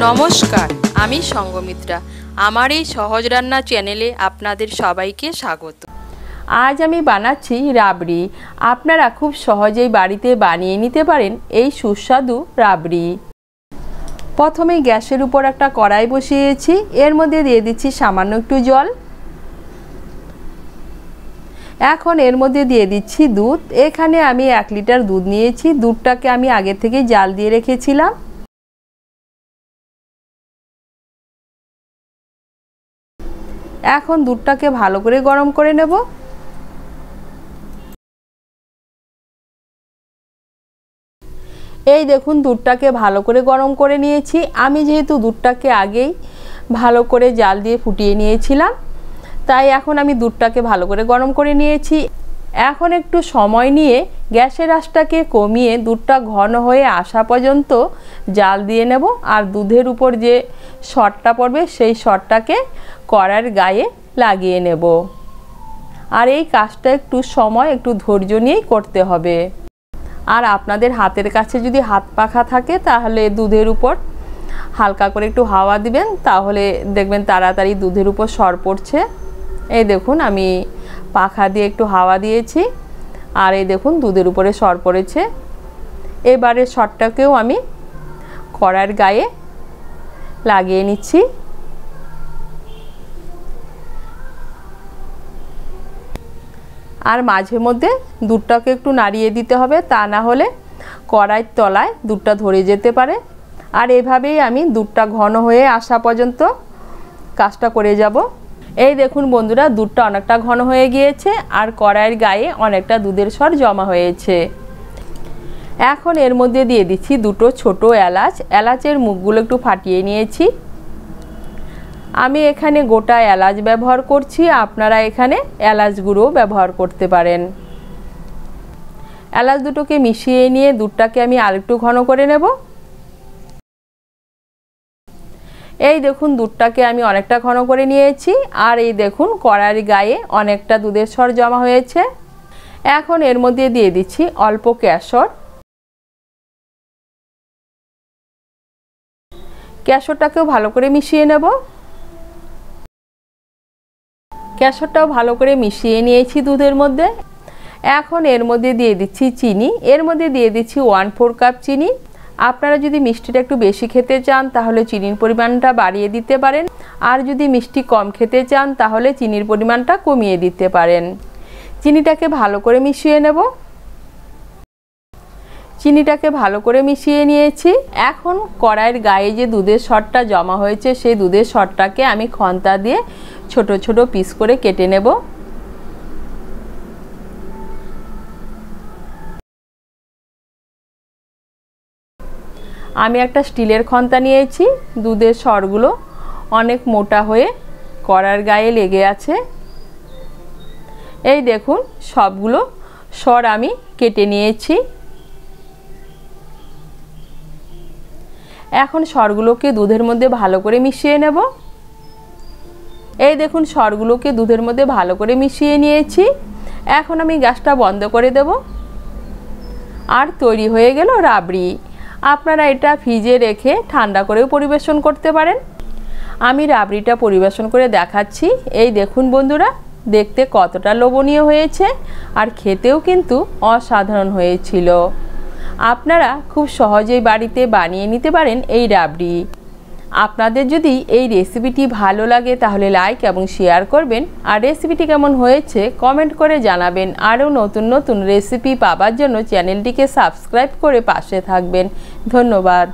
নমস্কার, আমি সঙ্গমিত্রা। আমার এই সহজ রান্না চ্যানেলে আপনাদের সবাইকে স্বাগত। আজ আমি বানাচ্ছি রাবড়ি। আপনারা খুব সহজেই বাড়িতে বানিয়ে নিতে পারেন এই সুস্বাদু রাবড়ি। প্রথমেই গ্যাসের উপর একটা কড়াই বসিয়েছি, এর মধ্যে দিয়ে দিচ্ছি সামান্য একটু জল। এখন এর মধ্যে দিয়ে দিচ্ছি দুধ। এখানে আমি 1 লিটার দুধ নিয়েছি। দুধটাকে আমি আগে থেকে জাল দিয়ে রেখেছিলাম। এখন দুধটাকে ভালো করে গরম করে নেব। এই দেখুন, দুধটাকে ভালো করে গরম করে নিয়েছি। আমি যেহেতু দুধটাকে আগেই ভালো করে জাল দিয়ে ফুটিয়ে নিয়েছিলাম, তাই এখন আমি দুধটাকে ভালো করে গরম করে নিয়েছি। এখন একটু সময় নিয়ে গ্যাসের আঁচটাকে কমিয়ে দুধটা ঘন হয়ে আসা পর্যন্ত জাল দিয়ে নেব। আর দুধের উপর যে সরটা পড়বে সেই সরটাকে কড়াইয়ের গায়ে লাগিয়ে নেব। আর এই কাজটা একটু সময়, একটু ধৈর্য নিয়েই করতে হবে। আর আপনাদের হাতের কাছে যদি হাত পাখা থাকে তাহলে দুধের উপর হালকা করে একটু হাওয়া দিবেন, তাহলে দেখবেন তাড়াতাড়ি দুধের উপর সর পড়ছে। এই দেখুন, আমি পাখা দিয়ে একটু হাওয়া দিয়েছি, আর এই দেখুন দুধের উপরে সর পড়েছে। এবারে সরটাকেও আমি কড়াইয়ের গায়ে লাগিয়ে নিচ্ছি। আর মাঝে মধ্যে দুধটাকে একটু নাড়িয়ে দিতে হবে, তা না হলে কড়াইয়ের তলায় দুধটা ধরে যেতে পারে। আর এভাবেই আমি দুধটা ঘন হয়ে আসা পর্যন্ত কাজটা করে যাব। এই দেখুন বন্ধুরা, দুধটা অনেকটা ঘন হয়ে গিয়েছে আর কড়াইয়ের গায়ে অনেকটা দুধের সর জমা হয়েছে। এখন এর মধ্যে দিয়ে দিচ্ছি 2টো ছোট এলাচ। এলাচের মুখগুলো একটু ফাটিয়ে নিয়েছি। আমি এখানে গোটা এলাচ ব্যবহার করছি, আপনারা এখানে এলাচ গুঁড়ো ব্যবহার করতে পারেন। এলাচ দুটোকে মিশিয়ে নিয়ে দুধটাকে আমি আরেকটু ঘন করে নেব। এই দেখুন, দুধটাকে আমি অনেকটা ঘন করে নিয়েছি। আর এই দেখুন, কড়াইয়ের গায়ে অনেকটা দুধের সর জমা হয়েছে। এখন এর মধ্যে দিয়ে দিচ্ছি অল্প কেশর। কেশরটাকেও ভালো করে মিশিয়ে নেব। কেশরটাও ভালো করে মিশিয়ে নিয়েছি দুধের মধ্যে। এখন এর মধ্যে দিয়ে দিচ্ছি চিনি। এর মধ্যে দিয়ে দিচ্ছি 1/4 কাপ চিনি। আপনারা যদি মিষ্টিটা একটু বেশি খেতে চান তাহলে চিনির পরিমাণটা বাড়িয়ে দিতে পারেন, আর যদি মিষ্টি কম খেতে চান তাহলে চিনির পরিমাণটা কমিয়ে দিতে পারেন। চিনিটাকে ভালো করে মিশিয়ে নেব। চিনিটাকে ভালো করে মিশিয়ে নিয়েছি। এখন কড়াইয়ের গায়ে যে দুধের সরটা জমা হয়েছে সেই দুধের সরটাকে আমি খন্তা দিয়ে ছোট ছোট পিস করে কেটে নেব। আমি একটা স্টিলের খন্তা নিয়েছি। দুধের সরগুলো অনেক মোটা হয়ে কড়াইয়ের গায়ে লেগে আছে। এই দেখুন, সবগুলো সর আমি কেটে নিয়েছি। এখন সরগুলোকে দুধের মধ্যে ভালো করে মিশিয়ে নেব। এই দেখুন, সরগুলোকে দুধের মধ্যে ভালো করে মিশিয়ে নিয়েছি। এখন আমি গ্যাসটা বন্ধ করে দেব। আর তৈরি হয়ে গেল রাবড়ি। আপনারা এটা ফ্রিজে রেখে ঠান্ডা করেও পরিবেশন করতে পারেন। আমি রাবড়িটা পরিবেশন করে দেখাচ্ছি। এই দেখুন বন্ধুরা, দেখতে কতটা লোভনীয় হয়েছে, আর খেতেও কিন্তু অসাধারণ হয়েছিল। আপনারা খুব সহজেই বাড়িতে বানিয়ে নিতে পারেন এই রাবড়ি। আপনাদের যদি এই রেসিপিটি ভালো লাগে তাহলে লাইক এবং শেয়ার করবেন। আর রেসিপিটি কেমন হয়েছে কমেন্ট করে জানাবেন। আরও নতুন নতুন রেসিপি পাওয়ার জন্য চ্যানেলটিকে সাবস্ক্রাইব করে পাশে থাকবেন। ধন্যবাদ।